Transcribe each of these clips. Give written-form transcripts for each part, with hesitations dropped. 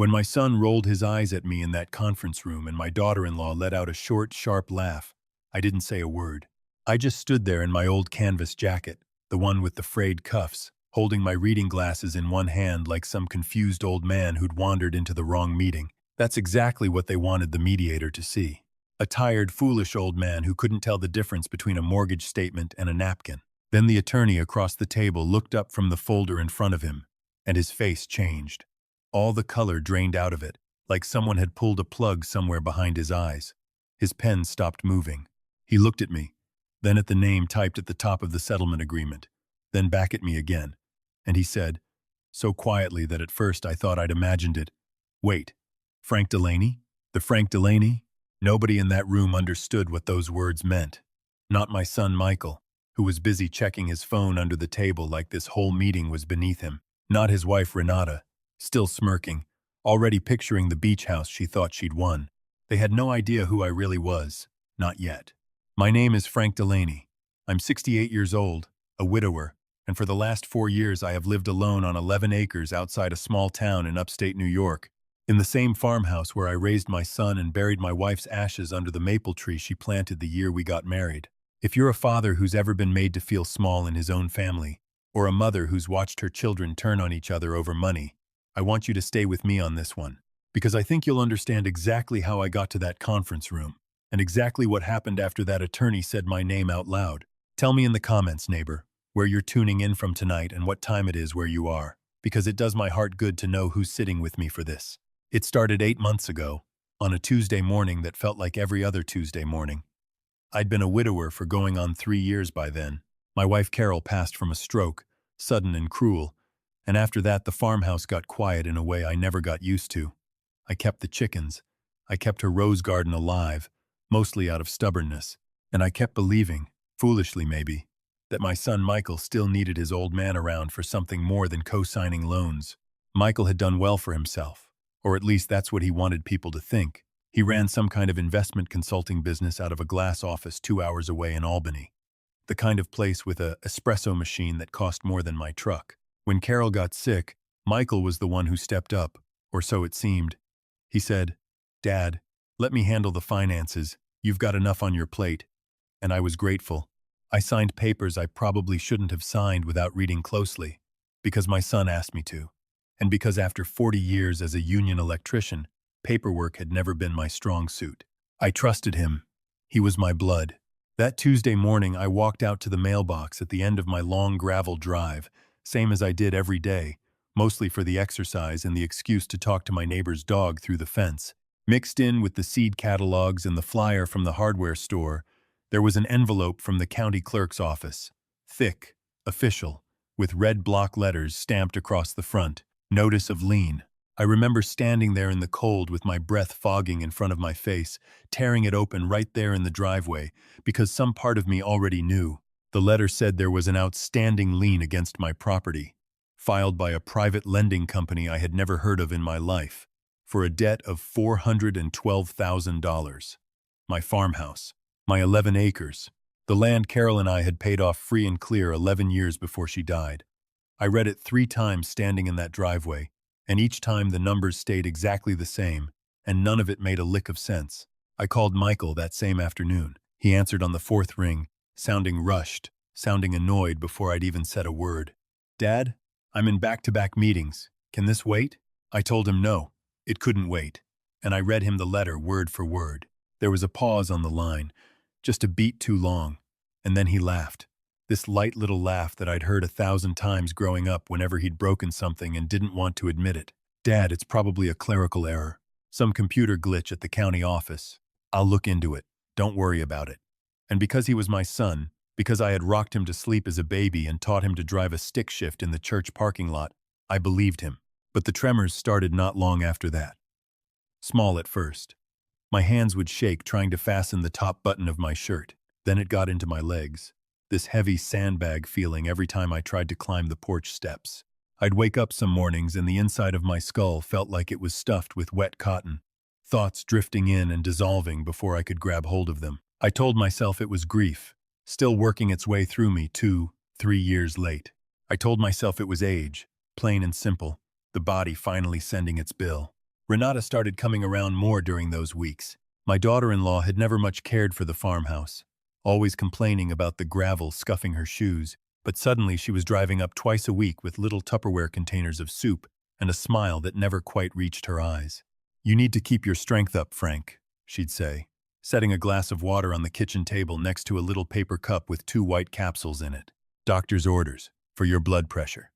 When my son rolled his eyes at me in that conference room and my daughter-in-law let out a short, sharp laugh, I didn't say a word. I just stood there in my old canvas jacket, the one with the frayed cuffs, holding my reading glasses in one hand like some confused old man who'd wandered into the wrong meeting. That's exactly what they wanted the mediator to see. A tired, foolish old man who couldn't tell the difference between a mortgage statement and a napkin. Then the attorney across the table looked up from the folder in front of him, and his face changed. All the color drained out of it, like someone had pulled a plug somewhere behind his eyes. His pen stopped moving. He looked at me, then at the name typed at the top of the settlement agreement, then back at me again. And he said, so quietly that at first I thought I'd imagined it, "Wait, Frank Delaney? The Frank Delaney?" Nobody in that room understood what those words meant. Not my son Michael, who was busy checking his phone under the table like this whole meeting was beneath him. Not his wife Renata, still smirking, already picturing the beach house she thought she'd won. They had no idea who I really was. Not yet. My name is Frank Delaney. I'm 68 years old, a widower, and for the last 4 years I have lived alone on 11 acres outside a small town in upstate New York, in the same farmhouse where I raised my son and buried my wife's ashes under the maple tree she planted the year we got married. If you're a father who's ever been made to feel small in his own family, or a mother who's watched her children turn on each other over money, I want you to stay with me on this one, because I think you'll understand exactly how I got to that conference room, and exactly what happened after that attorney said my name out loud. Tell me in the comments, neighbor, where you're tuning in from tonight and what time it is where you are, because it does my heart good to know who's sitting with me for this. It started 8 months ago, on a Tuesday morning that felt like every other Tuesday morning. I'd been a widower for going on 3 years by then. My wife Carol passed from a stroke, sudden and cruel, and after that the farmhouse got quiet in a way I never got used to. I kept the chickens. I kept her rose garden alive, mostly out of stubbornness, and I kept believing, foolishly maybe, that my son Michael still needed his old man around for something more than co-signing loans. Michael had done well for himself, or at least that's what he wanted people to think. He ran some kind of investment consulting business out of a glass office 2 hours away in Albany, the kind of place with an espresso machine that cost more than my truck. When Carol got sick, Michael was the one who stepped up, or so it seemed. He said, "Dad, let me handle the finances. You've got enough on your plate." And I was grateful. I signed papers I probably shouldn't have signed without reading closely, because my son asked me to, and because after 40 years as a union electrician, paperwork had never been my strong suit. I trusted him. He was my blood. That Tuesday morning, I walked out to the mailbox at the end of my long gravel drive, same as I did every day, mostly for the exercise and the excuse to talk to my neighbor's dog through the fence. Mixed in with the seed catalogs and the flyer from the hardware store, there was an envelope from the county clerk's office, thick, official, with red block letters stamped across the front, notice of lien. I remember standing there in the cold with my breath fogging in front of my face, tearing it open right there in the driveway, because some part of me already knew. The letter said there was an outstanding lien against my property, filed by a private lending company I had never heard of in my life, for a debt of $412,000. My farmhouse, my 11 acres, the land Carol and I had paid off free and clear 11 years before she died. I read it 3 times standing in that driveway, and each time the numbers stayed exactly the same, and none of it made a lick of sense. I called Michael that same afternoon. He answered on the 4th ring, sounding rushed, sounding annoyed before I'd even said a word. "Dad, I'm in back-to-back meetings. Can this wait?" I told him no, it couldn't wait, and I read him the letter word for word. There was a pause on the line, just a beat too long, and then he laughed. This light little laugh that I'd heard 1,000 times growing up whenever he'd broken something and didn't want to admit it. "Dad, it's probably a clerical error. Some computer glitch at the county office. I'll look into it. Don't worry about it." And because he was my son, because I had rocked him to sleep as a baby and taught him to drive a stick shift in the church parking lot, I believed him. But the tremors started not long after that. Small at first. My hands would shake trying to fasten the top button of my shirt. Then it got into my legs. This heavy sandbag feeling every time I tried to climb the porch steps. I'd wake up some mornings and the inside of my skull felt like it was stuffed with wet cotton, thoughts drifting in and dissolving before I could grab hold of them. I told myself it was grief, still working its way through me 2, 3 years late. I told myself it was age, plain and simple, the body finally sending its bill. Renata started coming around more during those weeks. My daughter-in-law had never much cared for the farmhouse, always complaining about the gravel scuffing her shoes, but suddenly she was driving up twice a week with little Tupperware containers of soup and a smile that never quite reached her eyes. "You need to keep your strength up, Frank," she'd say, setting a glass of water on the kitchen table next to a little paper cup with 2 white capsules in it. "Doctor's orders, for your blood pressure."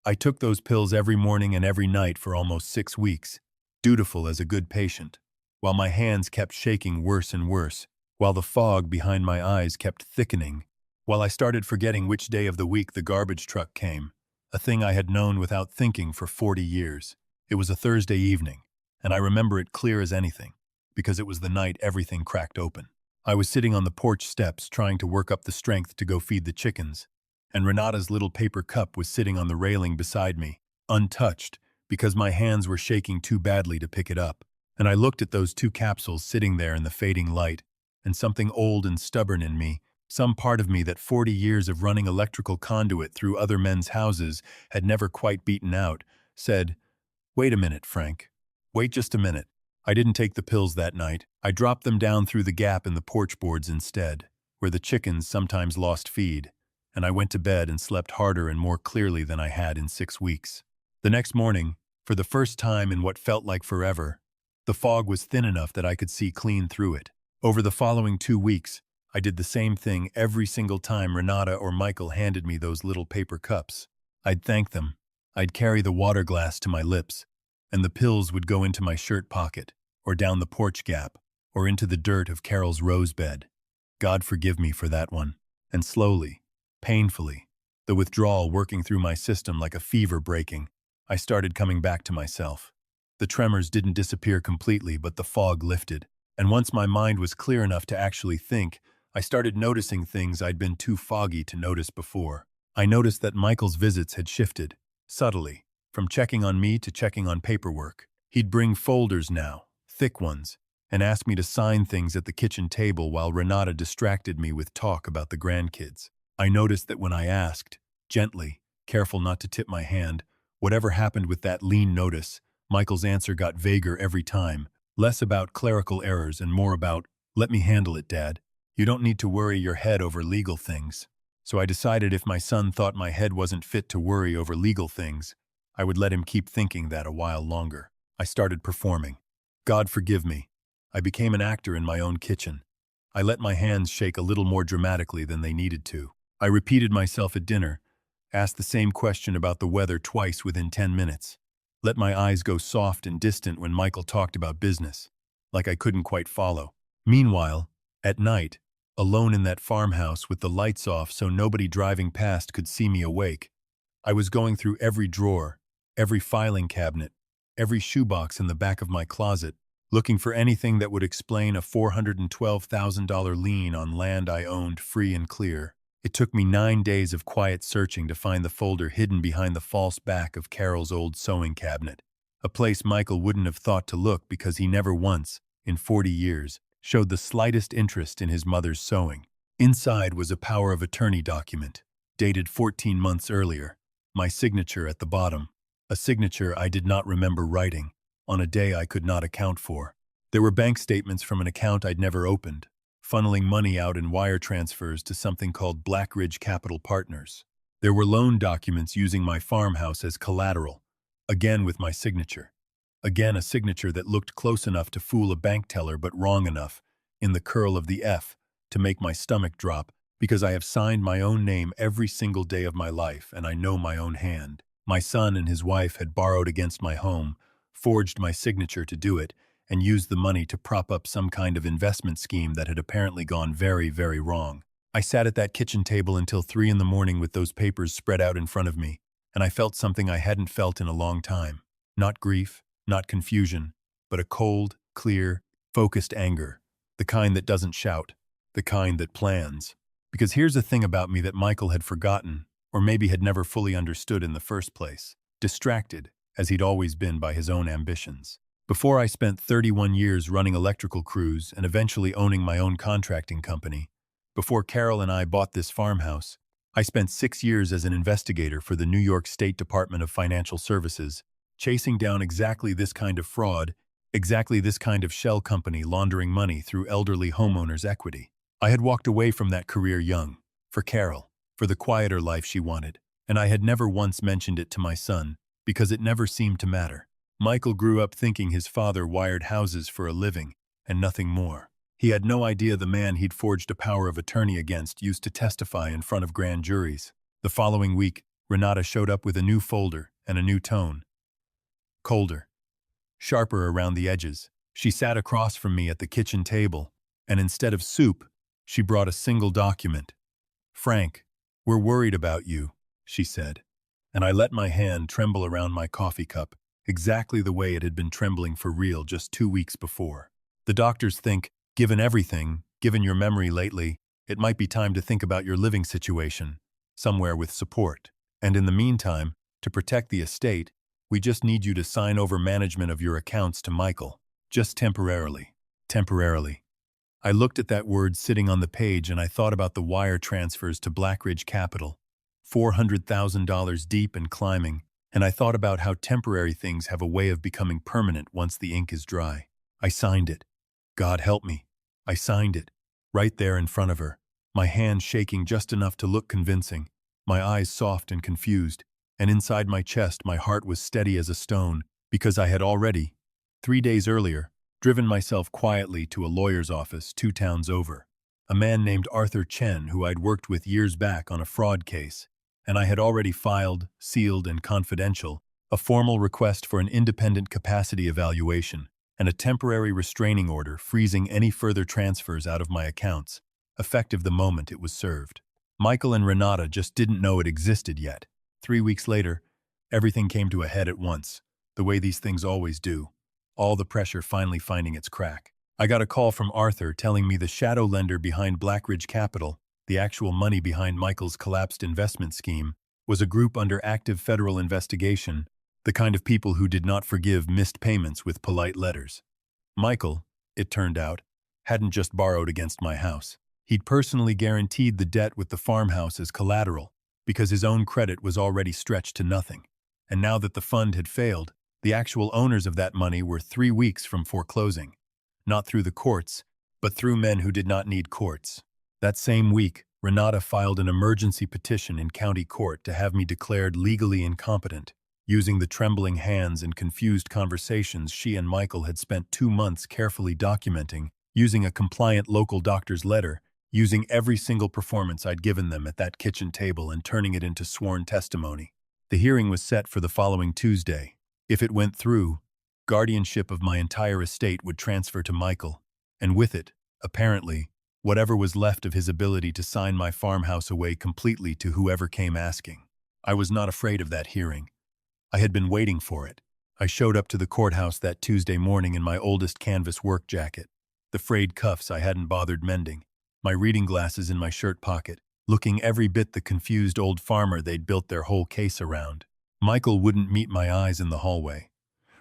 I took those pills every morning and every night for almost 6 weeks, dutiful as a good patient, while my hands kept shaking worse and worse, while the fog behind my eyes kept thickening, while I started forgetting which day of the week the garbage truck came, a thing I had known without thinking for 40 years. It was a Thursday evening, and I remember it clear as anything, because it was the night everything cracked open. I was sitting on the porch steps trying to work up the strength to go feed the chickens, and Renata's little paper cup was sitting on the railing beside me, untouched, because my hands were shaking too badly to pick it up. And I looked at those 2 capsules sitting there in the fading light, and something old and stubborn in me, some part of me that 40 years of running electrical conduit through other men's houses had never quite beaten out, said, "Wait a minute, Frank. Wait just a minute." I didn't take the pills that night. I dropped them down through the gap in the porch boards instead, where the chickens sometimes lost feed, and I went to bed and slept harder and more clearly than I had in 6 weeks. The next morning, for the first time in what felt like forever, the fog was thin enough that I could see clean through it. Over the following 2 weeks, I did the same thing every single time Renata or Michael handed me those little paper cups. I'd thank them. I'd carry the water glass to my lips, and the pills would go into my shirt pocket, or down the porch gap, or into the dirt of Carol's rose bed. God forgive me for that one. And slowly, painfully, the withdrawal working through my system like a fever breaking, I started coming back to myself. The tremors didn't disappear completely, but the fog lifted. And once my mind was clear enough to actually think, I started noticing things I'd been too foggy to notice before. I noticed that Michael's visits had shifted, subtly, from checking on me to checking on paperwork. He'd bring folders now, thick ones, and ask me to sign things at the kitchen table while Renata distracted me with talk about the grandkids. I noticed that when I asked, gently, careful not to tip my hand, whatever happened with that lean notice, Michael's answer got vaguer every time, less about clerical errors and more about, "Let me handle it, Dad. You don't need to worry your head over legal things." So I decided if my son thought my head wasn't fit to worry over legal things, I would let him keep thinking that a while longer. I started performing. God forgive me. I became an actor in my own kitchen. I let my hands shake a little more dramatically than they needed to. I repeated myself at dinner, asked the same question about the weather twice within 10 minutes. Let my eyes go soft and distant when Michael talked about business, like I couldn't quite follow. Meanwhile, at night, alone in that farmhouse with the lights off so nobody driving past could see me awake, I was going through every drawer, every filing cabinet, every shoebox in the back of my closet, looking for anything that would explain a $412,000 lien on land I owned free and clear. It took me 9 days of quiet searching to find the folder hidden behind the false back of Carol's old sewing cabinet, a place Michael wouldn't have thought to look because he never once, in 40 years, showed the slightest interest in his mother's sewing. Inside was a power of attorney document, dated 14 months earlier, my signature at the bottom, a signature I did not remember writing, on a day I could not account for. There were bank statements from an account I'd never opened, funneling money out in wire transfers to something called Blackridge Capital Partners. There were loan documents using my farmhouse as collateral, again with my signature. Again a signature that looked close enough to fool a bank teller but wrong enough, in the curl of the F, to make my stomach drop, because I have signed my own name every single day of my life and I know my own hand. My son and his wife had borrowed against my home, forged my signature to do it, and used the money to prop up some kind of investment scheme that had apparently gone very, very wrong. I sat at that kitchen table until 3 in the morning with those papers spread out in front of me, and I felt something I hadn't felt in a long time. Not grief, not confusion, but a cold, clear, focused anger, the kind that doesn't shout, the kind that plans. Because here's the thing about me that Michael had forgotten, or maybe had never fully understood in the first place, distracted, as he'd always been by his own ambitions. Before I spent 31 years running electrical crews and eventually owning my own contracting company, before Carol and I bought this farmhouse, I spent 6 years as an investigator for the New York State Department of Financial Services, chasing down exactly this kind of fraud Exactly this kind of shell company laundering money through elderly homeowners' equity. I had walked away from that career young, for Carol, for the quieter life she wanted, and I had never once mentioned it to my son, because it never seemed to matter. Michael grew up thinking his father wired houses for a living, and nothing more. He had no idea the man he'd forged a power of attorney against used to testify in front of grand juries. The following week, Renata showed up with a new folder and a new tone. Colder. Sharper around the edges. She sat across from me at the kitchen table, and instead of soup, she brought a single document. "Frank, we're worried about you," she said, and I let my hand tremble around my coffee cup, exactly the way it had been trembling for real just 2 weeks before. "The doctors think, given everything, given your memory lately, it might be time to think about your living situation, somewhere with support. And in the meantime, to protect the estate, we just need you to sign over management of your accounts to Michael. Just temporarily." Temporarily. I looked at that word sitting on the page and I thought about the wire transfers to Blackridge Capital, $400,000 deep and climbing, and I thought about how temporary things have a way of becoming permanent once the ink is dry. I signed it. God help me. I signed it, right there in front of her, my hand shaking just enough to look convincing, my eyes soft and confused, and inside my chest my heart was steady as a stone, because I had already, 3 days earlier, driven myself quietly to a lawyer's office 2 towns over, a man named Arthur Chen who I'd worked with years back on a fraud case, and I had already filed, sealed and confidential, a formal request for an independent capacity evaluation and a temporary restraining order freezing any further transfers out of my accounts, effective the moment it was served. Michael and Renata just didn't know it existed yet. 3 weeks later, everything came to a head at once, the way these things always do, all the pressure finally finding its crack. I got a call from Arthur telling me the shadow lender behind Blackridge Capital, the actual money behind Michael's collapsed investment scheme, was a group under active federal investigation, the kind of people who did not forgive missed payments with polite letters. Michael, it turned out, hadn't just borrowed against my house. He'd personally guaranteed the debt with the farmhouse as collateral, because his own credit was already stretched to nothing. And now that the fund had failed, the actual owners of that money were 3 weeks from foreclosing. Not through the courts, but through men who did not need courts. That same week, Renata filed an emergency petition in county court to have me declared legally incompetent, using the trembling hands and confused conversations she and Michael had spent 2 months carefully documenting, using a compliant local doctor's letter, using every single performance I'd given them at that kitchen table and turning it into sworn testimony. The hearing was set for the following Tuesday. If it went through, guardianship of my entire estate would transfer to Michael, and with it, apparently, whatever was left of his ability to sign my farmhouse away completely to whoever came asking. I was not afraid of that hearing. I had been waiting for it. I showed up to the courthouse that Tuesday morning in my oldest canvas work jacket, the frayed cuffs I hadn't bothered mending, my reading glasses in my shirt pocket, looking every bit the confused old farmer they'd built their whole case around. Michael wouldn't meet my eyes in the hallway.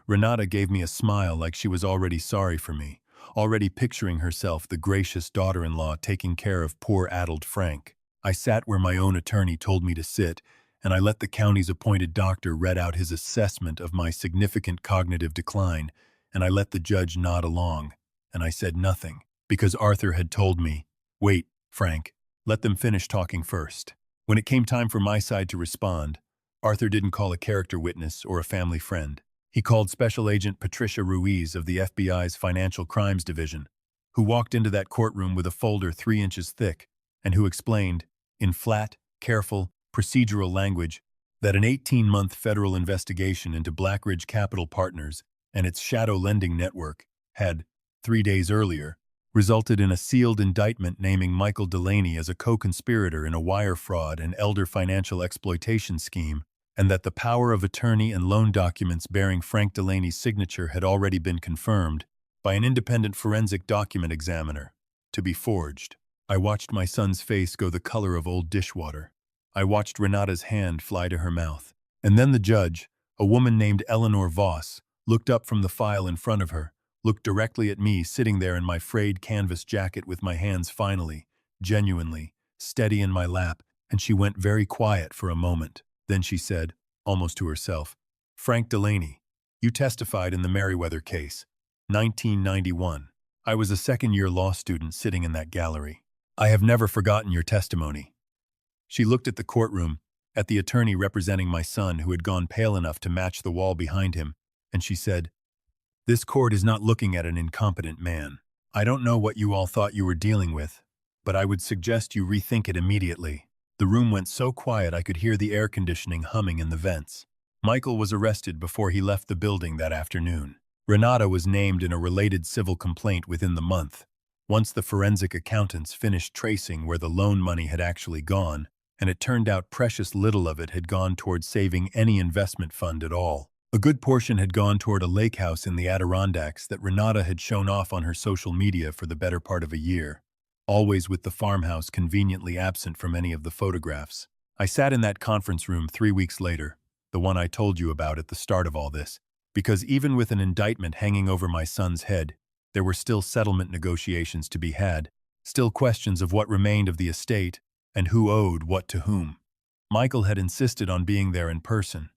Renata gave me a smile like she was already sorry for me, already picturing herself the gracious daughter-in-law taking care of poor addled Frank. I sat where my own attorney told me to sit, and I let the county's appointed doctor read out his assessment of my significant cognitive decline, and I let the judge nod along, and I said nothing, because Arthur had told me, "Wait, Frank, let them finish talking first." When it came time for my side to respond, Arthur didn't call a character witness or a family friend. He called Special Agent Patricia Ruiz of the FBI's Financial Crimes Division, who walked into that courtroom with a folder 3 inches thick, and who explained, in flat, careful, procedural language, that an 18-month federal investigation into Blackridge Capital Partners and its shadow lending network had, 3 days earlier, resulted in a sealed indictment naming Michael Delaney as a co-conspirator in a wire fraud and elder financial exploitation scheme, and that the power of attorney and loan documents bearing Frank Delaney's signature had already been confirmed by an independent forensic document examiner to be forged. I watched my son's face go the color of old dishwater. I watched Renata's hand fly to her mouth. And then the judge, a woman named Eleanor Voss, looked up from the file in front of her, looked directly at me sitting there in my frayed canvas jacket with my hands finally, genuinely, steady in my lap, and she went very quiet for a moment. Then she said, almost to herself, "Frank Delaney, you testified in the Merriweather case. 1991. I was a second-year law student sitting in that gallery. I have never forgotten your testimony. She looked at the courtroom, at the attorney representing my son who had gone pale enough to match the wall behind him, and she said, "This court is not looking at an incompetent man. I don't know what you all thought you were dealing with, but I would suggest you rethink it immediately." The room went so quiet I could hear the air conditioning humming in the vents. Michael was arrested before he left the building that afternoon. Renata was named in a related civil complaint within the month. Once the forensic accountants finished tracing where the loan money had actually gone, and it turned out precious little of it had gone toward saving any investment fund at all. A good portion had gone toward a lake house in the Adirondacks that Renata had shown off on her social media for the better part of a year, always with the farmhouse conveniently absent from any of the photographs. I sat in that conference room 3 weeks later, the one I told you about at the start of all this, because even with an indictment hanging over my son's head, there were still settlement negotiations to be had, still questions of what remained of the estate and who owed what to whom. Michael had insisted on being there in person,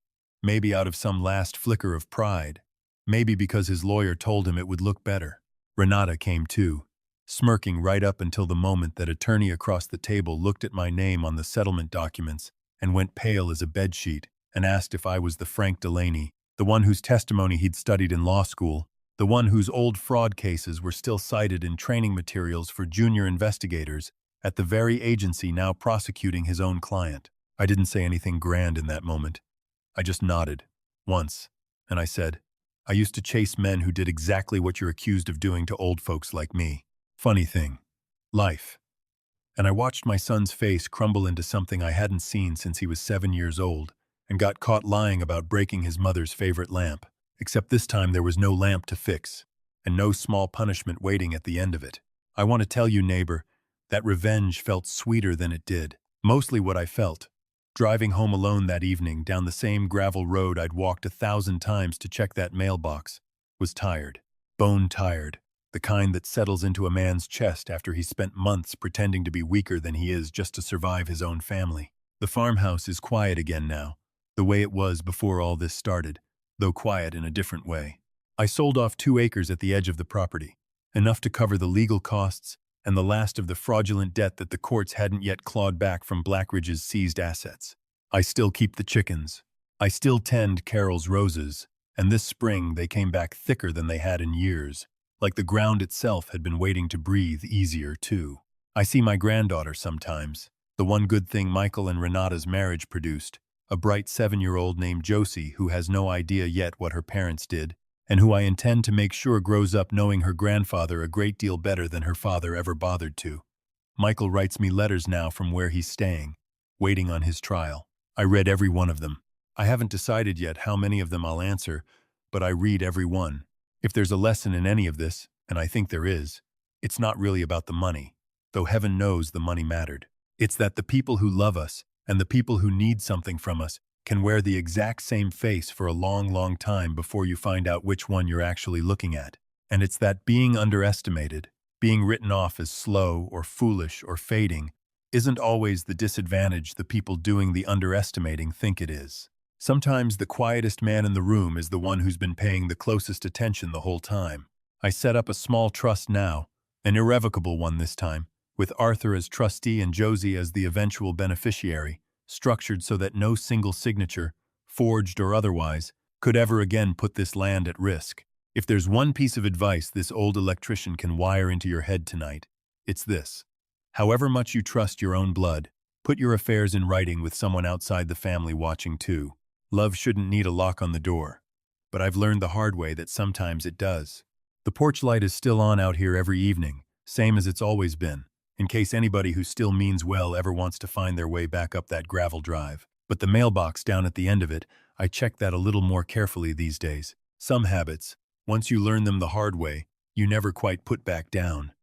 maybe out of some last flicker of pride, maybe because his lawyer told him it would look better. Renata came too, smirking right up until the moment that attorney across the table looked at my name on the settlement documents and went pale as a bedsheet and asked if I was the Frank Delaney, the one whose testimony he'd studied in law school, the one whose old fraud cases were still cited in training materials for junior investigators at the very agency now prosecuting his own client. I didn't say anything grand in that moment. I just nodded, once, and I said, "I used to chase men who did exactly what you're accused of doing to old folks like me. Funny thing. Life." And I watched my son's face crumble into something I hadn't seen since he was 7 years old, and got caught lying about breaking his mother's favorite lamp. Except this time there was no lamp to fix, and no small punishment waiting at the end of it. I want to tell you, neighbor, that revenge felt sweeter than it did. Mostly what I felt, driving home alone that evening down the same gravel road I'd walked 1,000 times to check that mailbox, was tired. Bone tired. The kind that settles into a man's chest after he's spent months pretending to be weaker than he is just to survive his own family. The farmhouse is quiet again now, the way it was before all this started, though quiet in a different way. I sold off 2 acres at the edge of the property, enough to cover the legal costs and the last of the fraudulent debt that the courts hadn't yet clawed back from Blackridge's seized assets. I still keep the chickens. I still tend Carol's roses, and this spring they came back thicker than they had in years, like the ground itself had been waiting to breathe easier too. I see my granddaughter sometimes, the one good thing Michael and Renata's marriage produced, a bright 7-year-old named Josie who has no idea yet what her parents did, and who I intend to make sure grows up knowing her grandfather a great deal better than her father ever bothered to. Michael writes me letters now from where he's staying, waiting on his trial. I read every one of them. I haven't decided yet how many of them I'll answer, but I read every one. If there's a lesson in any of this, and I think there is, it's not really about the money, though heaven knows the money mattered. It's that the people who love us and the people who need something from us can wear the exact same face for a long, long time before you find out which one you're actually looking at. And it's that being underestimated, being written off as slow or foolish or fading, isn't always the disadvantage the people doing the underestimating think it is. Sometimes the quietest man in the room is the one who's been paying the closest attention the whole time. I set up a small trust now, an irrevocable one this time, with Arthur as trustee and Josie as the eventual beneficiary, structured so that no single signature, forged or otherwise, could ever again put this land at risk. If there's one piece of advice this old electrician can wire into your head tonight, it's this. However much you trust your own blood, put your affairs in writing with someone outside the family watching too. Love shouldn't need a lock on the door, but I've learned the hard way that sometimes it does. The porch light is still on out here every evening, same as it's always been, in case anybody who still means well ever wants to find their way back up that gravel drive. But the mailbox down at the end of it, I check that a little more carefully these days. Some habits, once you learn them the hard way, you never quite put back down.